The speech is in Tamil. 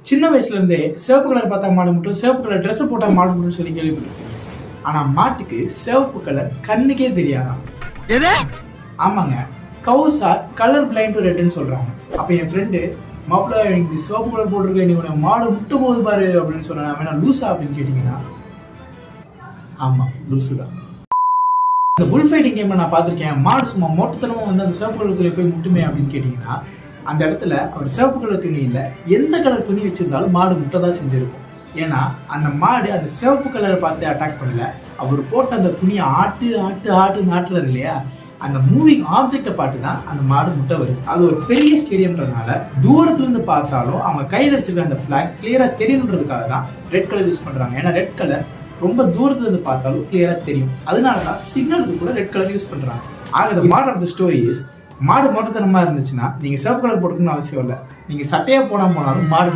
சின்ன வயசுல இருந்தே சிவப்பு கலர் பார்த்தா மாடு மட்டும், சிவப்பு கலர் ட்ரெஸ் போட்டா மாடு மட்டும் சொல்லி கேள்விப்பட்டிருக்கேன். ஆனா மாட்டுக்கு சிவப்பு கலர் கண்ணுக்கே தெரியாதான். ஆமாங்க, கவுஸ் ஆர் கலர் பிளைண்ட் டு ரெட்னு சொல்றாங்க. அப்ப என் ஃப்ரெண்டு மாப்பிள்ள எனக்கு சிவப்பு கலர் போட்டிருக்கேன், நீ உனக்கு மாடு முட்டு போகுது பாரு அப்படின்னு சொன்னா வேணா லூசா அப்படின்னு கேட்டீங்கன்னா ஆமா லூசு தான். இந்த புல் ஃபைட்டிங் கேம்ல நான் பார்த்திருக்கேன், மாடு சும்மா மோட்டத்தனமா வந்து அந்த சிவப்பு கலர் துணி போய் முட்டுமே அப்படின்னு கேட்டீங்கன்னா அந்த இடத்துல அவர் சிவப்பு கலர் துணி இல்லை, எந்த கலர் துணி வச்சிருந்தாலும் மாடு முட்டை தான் செஞ்சிருக்கும். ஏன்னா அந்த மாடு அந்த சிவப்பு கலரை பார்த்து அட்டாக் பண்ணல, அவர் போட்ட அந்த துணியை ஆட்டு ஆட்டு ஆட்டு நாட்டுறாரு இல்லையா, அந்த மூவிங் ஆப்ஜெக்டை பார்த்து தான் அந்த மாடு முட்டை வருது. அது ஒரு பெரிய ஸ்டேடியம்ன்றதுனால தூரத்துல இருந்து பார்த்தாலும் அவங்க கையில் வச்சிருக்க அந்த பிளாக் கிளியரா தெரியணுன்றதுக்காக தான் ரெட் கலர் யூஸ் பண்றாங்க. ஏன்னா ரெட் கலர் ரொம்ப தூரத்துல இருந்து பார்த்தாலும் கிளியரா தெரியும். அதனாலதான் சிக்னலுக்கு கூட ரெட் கலர் யூஸ் பண்றாங்க. ஆக மாடு ஆஃப் த ஸ்டோரி இஸ், மாடு மோட்டத்தனமா இருந்துச்சுன்னா நீங்க சிவப்பு கலர் போட்டுக்கணும்னு அவசியம் இல்லை, நீங்க சட்டையா போனாலும் மாடு